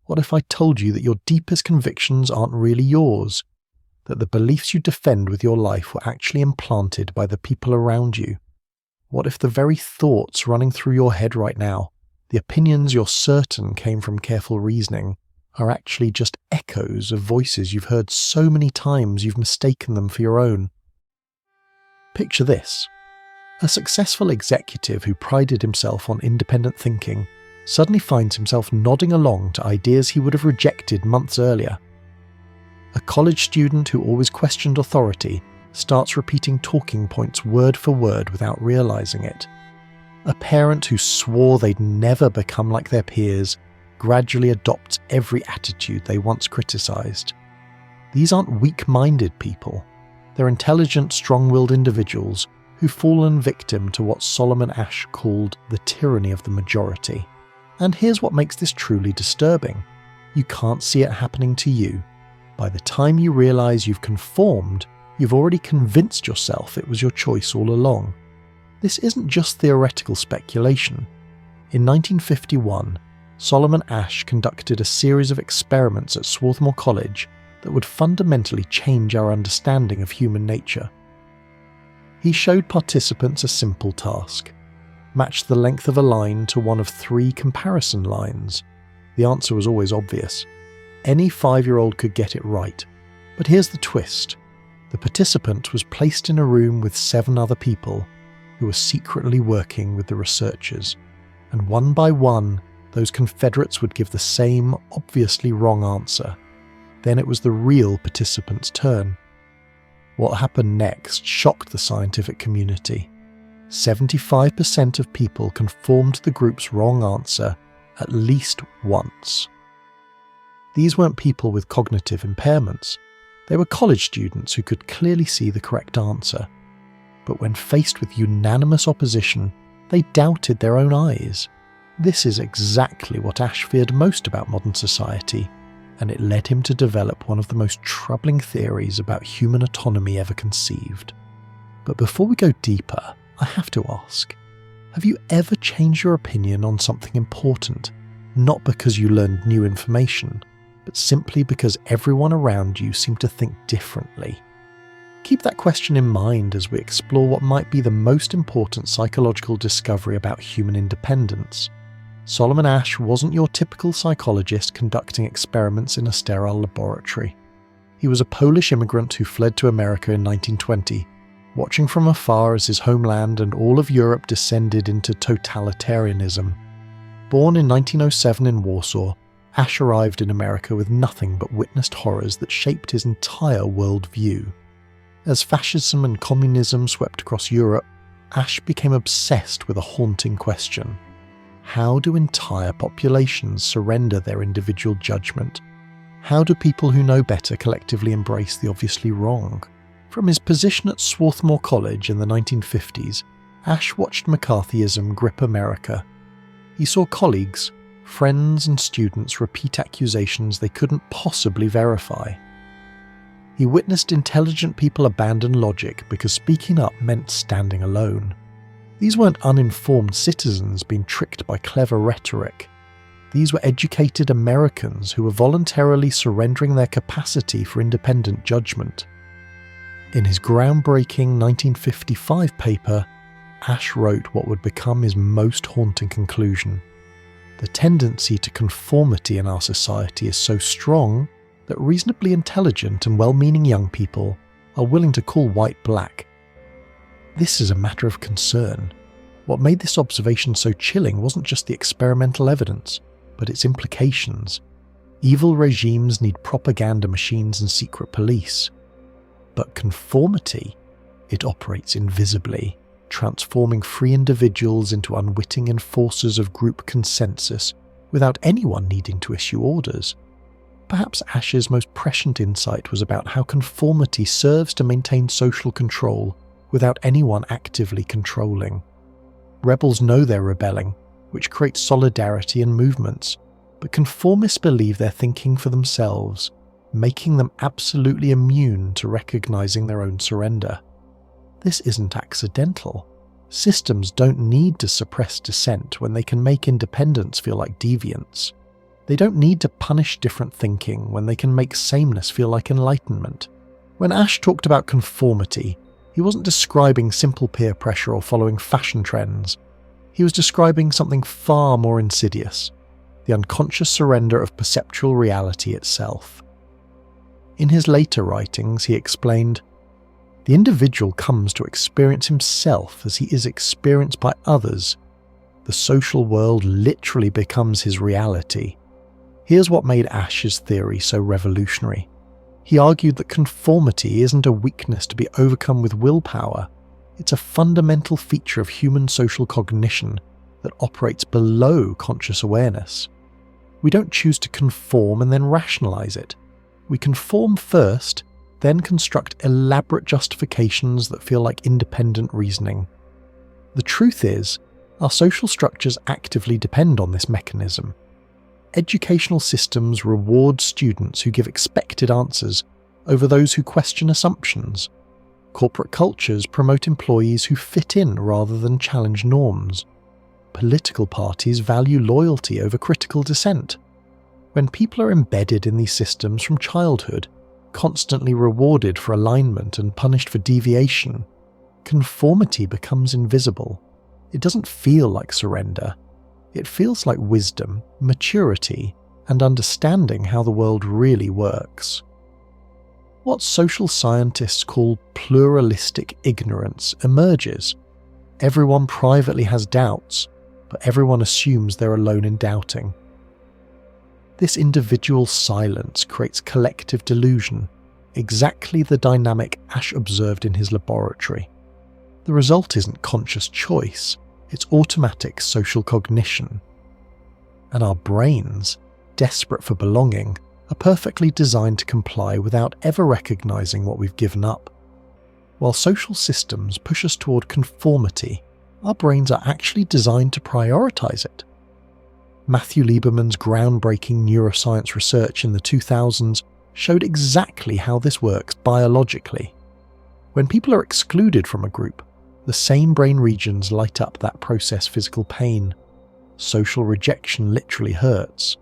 What if I told you that your deepest convictions aren't really yours? That the beliefs you defend with your life were actually implanted by the people around you? What if the very thoughts running through your head right now, the opinions you're certain came from careful reasoning, are actually just echoes of voices you've heard so many times you've mistaken them for your own? Picture this. A successful executive who prided himself on independent thinking suddenly finds himself nodding along to ideas he would have rejected months earlier. A college student who always questioned authority starts repeating talking points word for word without realizing it. A parent who swore they'd never become like their peers gradually adopts every attitude they once criticized. These aren't weak-minded people. They're intelligent, strong-willed individuals who've fallen victim to what Solomon Asch called the tyranny of the majority. And here's what makes this truly disturbing. You can't see it happening to you. By the time you realize you've conformed, you've already convinced yourself it was your choice all along. This isn't just theoretical speculation. In 1951, Solomon Asch conducted a series of experiments at Swarthmore College that would fundamentally change our understanding of human nature. He showed participants a simple task. Match the length of a line to one of 3 comparison lines. The answer was always obvious. Any 5-year-old could get it right. But here's the twist. The participant was placed in a room with 7 other people who were secretly working with the researchers, and one by one, those confederates would give the same, obviously wrong answer. Then it was the real participant's turn. What happened next shocked the scientific community. 75% of people conformed to the group's wrong answer at least once. These weren't people with cognitive impairments. They were college students who could clearly see the correct answer. But when faced with unanimous opposition, they doubted their own eyes. This is exactly what Asch feared most about modern society, and it led him to develop one of the most troubling theories about human autonomy ever conceived. But before we go deeper, I have to ask, have you ever changed your opinion on something important, not because you learned new information, but simply because everyone around you seemed to think differently? Keep that question in mind as we explore what might be the most important psychological discovery about human independence. Solomon Asch wasn't your typical psychologist conducting experiments in a sterile laboratory. He was a Polish immigrant who fled to America in 1920, watching from afar as his homeland and all of Europe descended into totalitarianism. Born in 1907 in Warsaw, Asch arrived in America with nothing but witnessed horrors that shaped his entire worldview. As fascism and communism swept across Europe, Asch became obsessed with a haunting question. How do entire populations surrender their individual judgment? How do people who know better collectively embrace the obviously wrong? From his position at Swarthmore College in the 1950s, Asch watched McCarthyism grip America. He saw colleagues, friends and students repeat accusations they couldn't possibly verify. He witnessed intelligent people abandon logic because speaking up meant standing alone. These weren't uninformed citizens being tricked by clever rhetoric. These were educated Americans who were voluntarily surrendering their capacity for independent judgment. In his groundbreaking 1955 paper, Asch wrote what would become his most haunting conclusion. The tendency to conformity in our society is so strong that reasonably intelligent and well-meaning young people are willing to call white black. This is a matter of concern. What made this observation so chilling wasn't just the experimental evidence, but its implications. Evil regimes need propaganda machines and secret police. But conformity, it operates invisibly, transforming free individuals into unwitting enforcers of group consensus without anyone needing to issue orders. Perhaps Asch's most prescient insight was about how conformity serves to maintain social control without anyone actively controlling. Rebels know they're rebelling, which creates solidarity and movements, but conformists believe they're thinking for themselves, making them absolutely immune to recognizing their own surrender. This isn't accidental. Systems don't need to suppress dissent when they can make independence feel like deviance. They don't need to punish different thinking when they can make sameness feel like enlightenment. When Asch talked about conformity, he wasn't describing simple peer pressure or following fashion trends. He was describing something far more insidious, the unconscious surrender of perceptual reality itself. In his later writings, he explained, "The individual comes to experience himself as he is experienced by others. The social world literally becomes his reality." Here's what made Asch's theory so revolutionary. He argued that conformity isn't a weakness to be overcome with willpower. It's a fundamental feature of human social cognition that operates below conscious awareness. We don't choose to conform and then rationalize it. We conform first, then construct elaborate justifications that feel like independent reasoning. The truth is, our social structures actively depend on this mechanism. Educational systems reward students who give expected answers over those who question assumptions. Corporate cultures promote employees who fit in rather than challenge norms. Political parties value loyalty over critical dissent. When people are embedded in these systems from childhood, constantly rewarded for alignment and punished for deviation, conformity becomes invisible. It doesn't feel like surrender. It feels like wisdom, maturity, and understanding how the world really works. What social scientists call pluralistic ignorance emerges. Everyone privately has doubts, but everyone assumes they're alone in doubting. This individual silence creates collective delusion, exactly the dynamic Asch observed in his laboratory. The result isn't conscious choice, it's automatic social cognition. And our brains, desperate for belonging, are perfectly designed to comply without ever recognizing what we've given up. While social systems push us toward conformity, our brains are actually designed to prioritize it. Matthew Lieberman's groundbreaking neuroscience research in the 2000s showed exactly how this works biologically. When people are excluded from a group, the same brain regions light up that process physical pain. Social rejection literally hurts.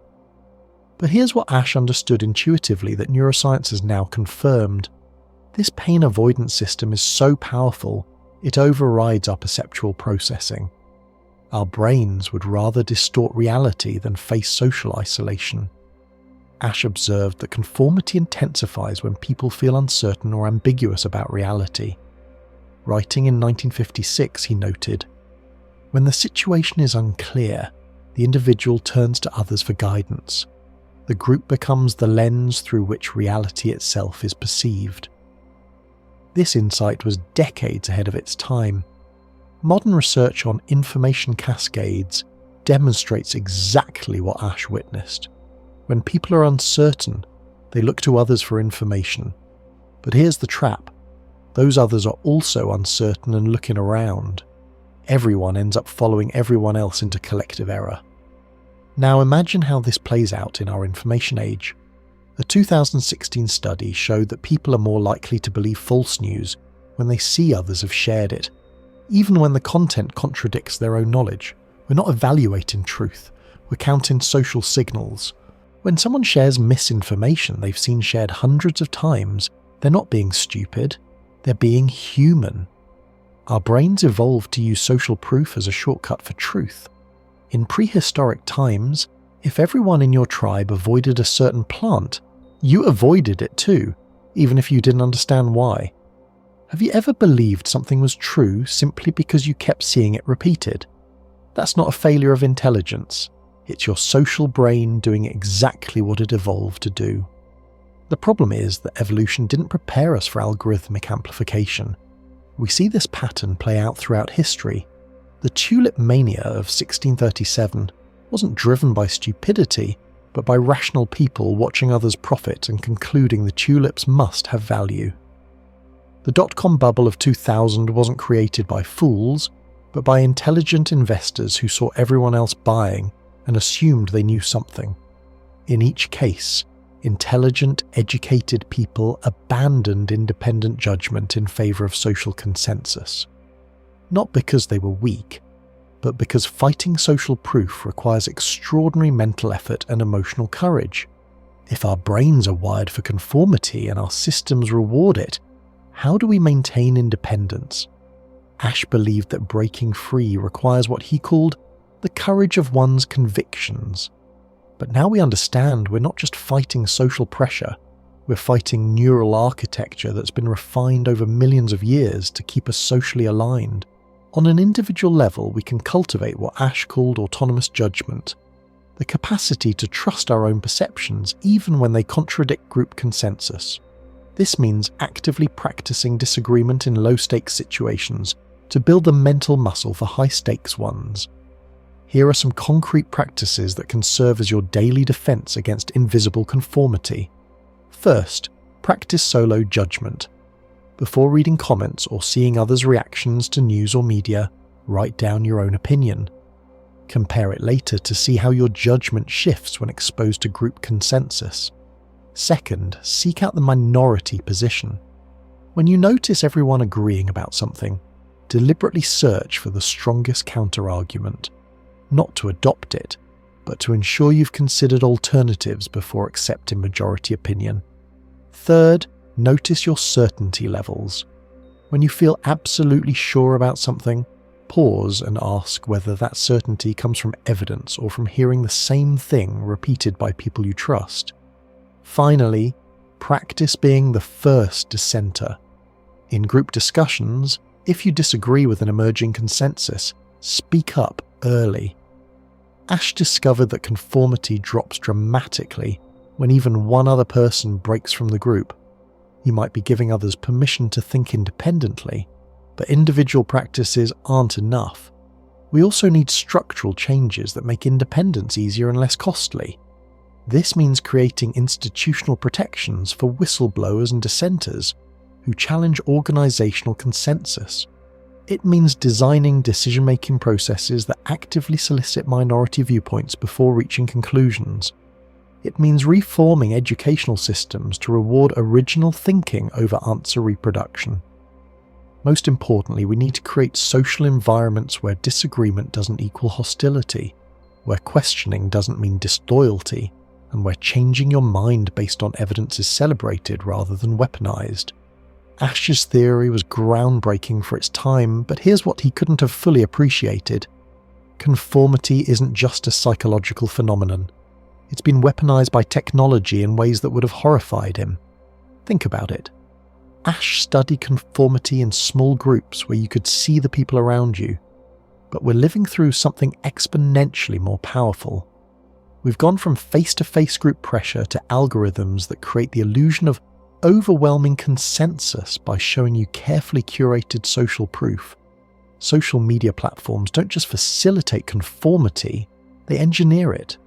But here's what Asch understood intuitively that neuroscience has now confirmed. This pain avoidance system is so powerful, it overrides our perceptual processing. Our brains would rather distort reality than face social isolation. Asch observed that conformity intensifies when people feel uncertain or ambiguous about reality. Writing in 1956, he noted, "When the situation is unclear, the individual turns to others for guidance. The group becomes the lens through which reality itself is perceived." This insight was decades ahead of its time. Modern research on information cascades demonstrates exactly what Asch witnessed. When people are uncertain, they look to others for information. But here's the trap. Those others are also uncertain and looking around. Everyone ends up following everyone else into collective error. Now imagine how this plays out in our information age. A 2016 study showed that people are more likely to believe false news when they see others have shared it, even when the content contradicts their own knowledge. We're not evaluating truth, we're counting social signals. When someone shares misinformation they've seen shared hundreds of times, they're not being stupid, they're being human. Our brains evolved to use social proof as a shortcut for truth. In prehistoric times, if everyone in your tribe avoided a certain plant, you avoided it too, even if you didn't understand why. Have you ever believed something was true simply because you kept seeing it repeated? That's not a failure of intelligence. It's your social brain doing exactly what it evolved to do. The problem is that evolution didn't prepare us for algorithmic amplification. We see this pattern play out throughout history. The tulip mania of 1637 wasn't driven by stupidity, but by rational people watching others profit and concluding the tulips must have value. The dot-com bubble of 2000 wasn't created by fools, but by intelligent investors who saw everyone else buying and assumed they knew something. In each case, intelligent, educated people abandoned independent judgment in favor of social consensus. Not because they were weak, but because fighting social proof requires extraordinary mental effort and emotional courage. If our brains are wired for conformity and our systems reward it, how do we maintain independence? Asch believed that breaking free requires what he called the courage of one's convictions. But now we understand we're not just fighting social pressure, we're fighting neural architecture that's been refined over millions of years to keep us socially aligned. On an individual level, we can cultivate what Asch called autonomous judgment, the capacity to trust our own perceptions even when they contradict group consensus. This means actively practicing disagreement in low-stakes situations to build the mental muscle for high-stakes ones. Here are some concrete practices that can serve as your daily defense against invisible conformity. First, practice solo judgment. Before reading comments or seeing others' reactions to news or media, write down your own opinion. Compare it later to see how your judgment shifts when exposed to group consensus. Second, seek out the minority position. When you notice everyone agreeing about something, deliberately search for the strongest counter-argument. Not to adopt it, but to ensure you've considered alternatives before accepting majority opinion. Third, notice your certainty levels. When you feel absolutely sure about something, pause and ask whether that certainty comes from evidence or from hearing the same thing repeated by people you trust. Finally, practice being the first dissenter. In group discussions, if you disagree with an emerging consensus, speak up early. Asch discovered that conformity drops dramatically when even one other person breaks from the group. You might be giving others permission to think independently, but individual practices aren't enough. We also need structural changes that make independence easier and less costly. This means creating institutional protections for whistleblowers and dissenters who challenge organizational consensus. It means designing decision-making processes that actively solicit minority viewpoints before reaching conclusions. It means reforming educational systems to reward original thinking over answer reproduction. Most importantly, we need to create social environments where disagreement doesn't equal hostility, where questioning doesn't mean disloyalty, and where changing your mind based on evidence is celebrated rather than weaponized. Asch's theory was groundbreaking for its time, but here's what he couldn't have fully appreciated. Conformity isn't just a psychological phenomenon. It's been weaponized by technology in ways that would have horrified him. Think about it. Asch studied conformity in small groups where you could see the people around you. But we're living through something exponentially more powerful. We've gone from face-to-face group pressure to algorithms that create the illusion of overwhelming consensus by showing you carefully curated social proof. Social media platforms don't just facilitate conformity, they engineer it.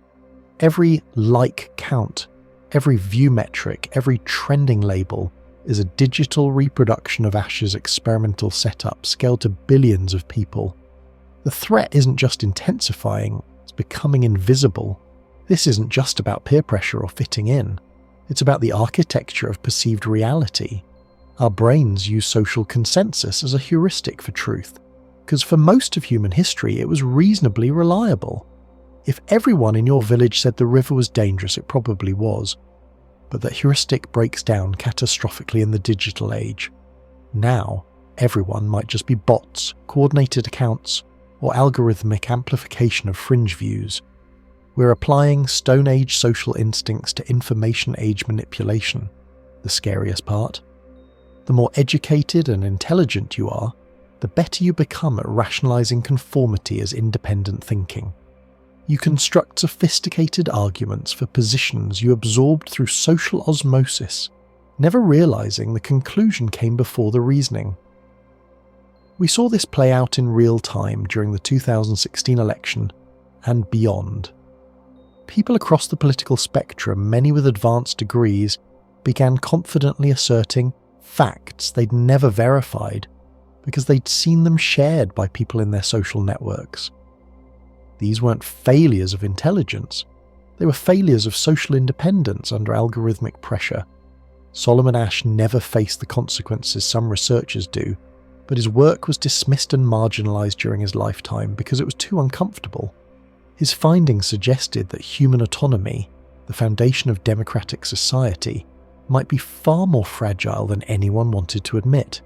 Every like count, every view metric, every trending label is a digital reproduction of Asch's experimental setup scaled to billions of people. The threat isn't just intensifying, it's becoming invisible. This isn't just about peer pressure or fitting in. It's about the architecture of perceived reality. Our brains use social consensus as a heuristic for truth, because for most of human history it was reasonably reliable. If everyone in your village said the river was dangerous, it probably was. But that heuristic breaks down catastrophically in the digital age. Now, everyone might just be bots, coordinated accounts, or algorithmic amplification of fringe views. We're applying Stone Age social instincts to information age manipulation, the scariest part. The more educated and intelligent you are, the better you become at rationalizing conformity as independent thinking. You construct sophisticated arguments for positions you absorbed through social osmosis, never realizing the conclusion came before the reasoning. We saw this play out in real time during the 2016 election and beyond. People across the political spectrum, many with advanced degrees, began confidently asserting facts they'd never verified because they'd seen them shared by people in their social networks. These weren't failures of intelligence, they were failures of social independence under algorithmic pressure. Solomon Asch never faced the consequences some researchers do. but his work was dismissed and marginalized during his lifetime because it was too uncomfortable. His findings suggested that human autonomy, the foundation of democratic society, might be far more fragile than anyone wanted to admit.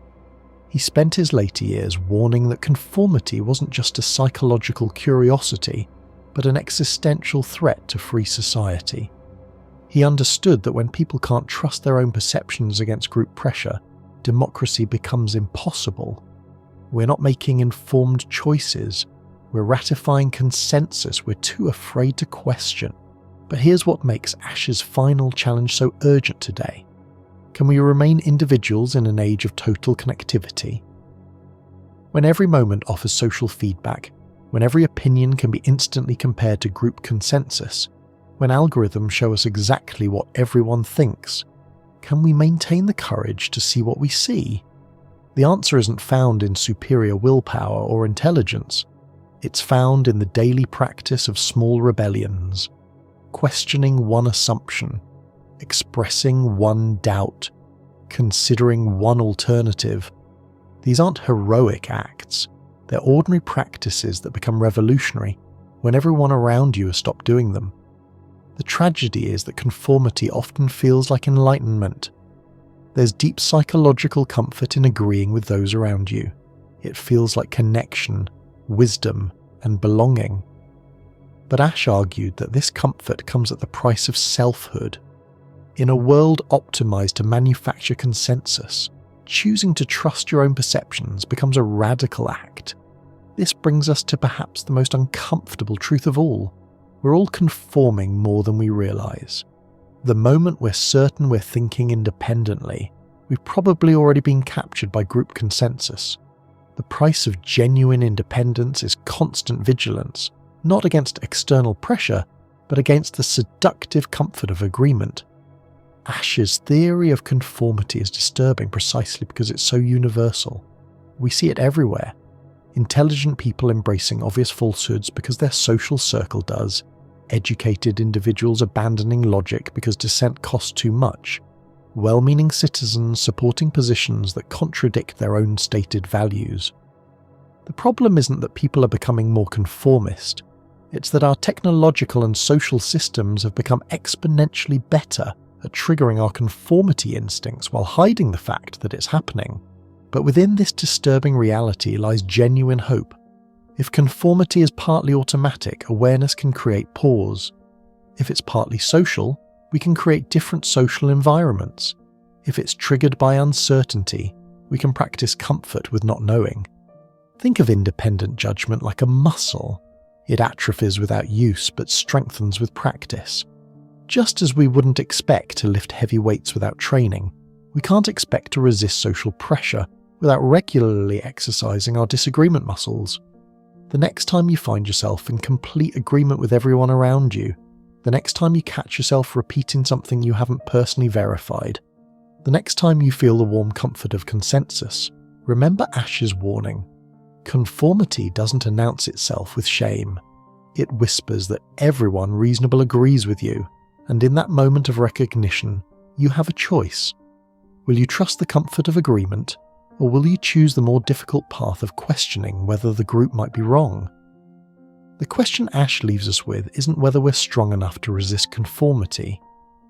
He spent his later years warning that conformity wasn't just a psychological curiosity, but an existential threat to free society. He understood that when people can't trust their own perceptions against group pressure, democracy becomes impossible. We're not making informed choices. We're ratifying consensus we're too afraid to question. But here's what makes Asch's final challenge so urgent today. Can we remain individuals in an age of total connectivity? When every moment offers social feedback, when every opinion can be instantly compared to group consensus, when algorithms show us exactly what everyone thinks, can we maintain the courage to see what we see? The answer isn't found in superior willpower or intelligence. It's found in the daily practice of small rebellions, questioning one assumption, expressing one doubt, considering one alternative. These aren't heroic acts. They're ordinary practices that become revolutionary when everyone around you has stopped doing them. The tragedy is that conformity often feels like enlightenment. There's deep psychological comfort in agreeing with those around you. It feels like connection, wisdom, and belonging. But Asch argued that this comfort comes at the price of selfhood. In a world optimized to manufacture consensus, choosing to trust your own perceptions becomes a radical act. This brings us to perhaps the most uncomfortable truth of all. We're all conforming more than we realize. The moment we're certain we're thinking independently, we've probably already been captured by group consensus. The price of genuine independence is constant vigilance, not against external pressure, but against the seductive comfort of agreement. Asch's theory of conformity is disturbing precisely because it's so universal. We see it everywhere. Intelligent people embracing obvious falsehoods because their social circle does, educated individuals abandoning logic because dissent costs too much, well-meaning citizens supporting positions that contradict their own stated values. The problem isn't that people are becoming more conformist, it's that our technological and social systems have become exponentially better at triggering our conformity instincts while hiding the fact that it's happening. But within this disturbing reality lies genuine hope. If conformity is partly automatic, awareness can create pause. If it's partly social, we can create different social environments. If it's triggered by uncertainty, we can practice comfort with not knowing. Think of independent judgment like a muscle. It atrophies without use but strengthens with practice. Just as we wouldn't expect to lift heavy weights without training, we can't expect to resist social pressure without regularly exercising our disagreement muscles. The next time you find yourself in complete agreement with everyone around you, the next time you catch yourself repeating something you haven't personally verified, the next time you feel the warm comfort of consensus, remember Asch's warning. Conformity doesn't announce itself with shame. It whispers that everyone reasonable agrees with you, and in that moment of recognition, you have a choice. Will you trust the comfort of agreement, or will you choose the more difficult path of questioning whether the group might be wrong? The question Asch leaves us with isn't whether we're strong enough to resist conformity,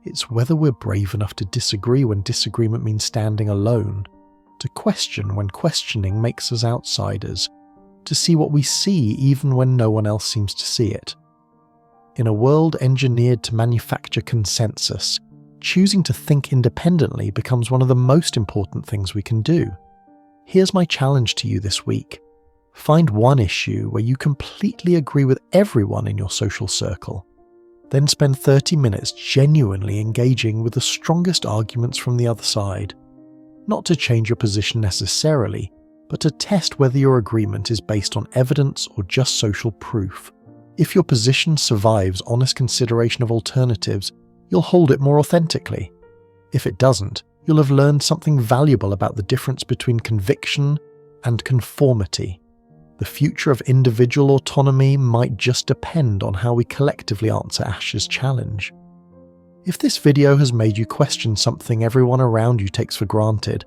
it's whether we're brave enough to disagree when disagreement means standing alone, to question when questioning makes us outsiders, to see what we see even when no one else seems to see it. In a world engineered to manufacture consensus, choosing to think independently becomes one of the most important things we can do. Here's my challenge to you this week. Find one issue where you completely agree with everyone in your social circle. Then spend 30 minutes genuinely engaging with the strongest arguments from the other side. Not to change your position necessarily, but to test whether your agreement is based on evidence or just social proof. If your position survives honest consideration of alternatives, you'll hold it more authentically. If it doesn't, you'll have learned something valuable about the difference between conviction and conformity. The future of individual autonomy might just depend on how we collectively answer Asch's challenge. If this video has made you question something everyone around you takes for granted,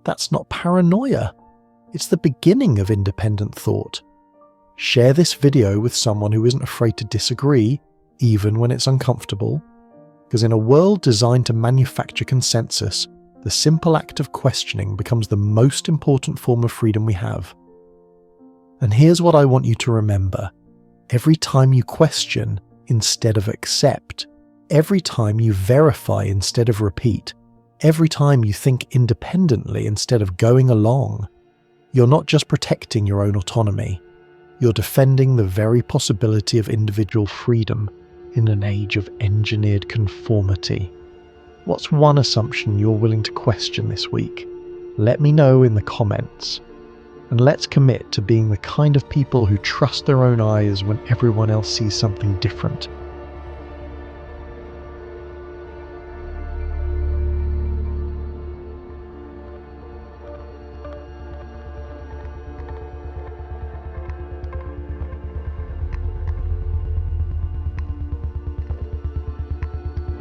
that's not paranoia. It's the beginning of independent thought. Share this video with someone who isn't afraid to disagree, even when it's uncomfortable. Because in a world designed to manufacture consensus, the simple act of questioning becomes the most important form of freedom we have. And here's what I want you to remember. Every time you question instead of accept, every time you verify instead of repeat, every time you think independently instead of going along, you're not just protecting your own autonomy, you're defending the very possibility of individual freedom in an age of engineered conformity. What's one assumption you're willing to question this week? Let me know in the comments. And let's commit to being the kind of people who trust their own eyes when everyone else sees something different.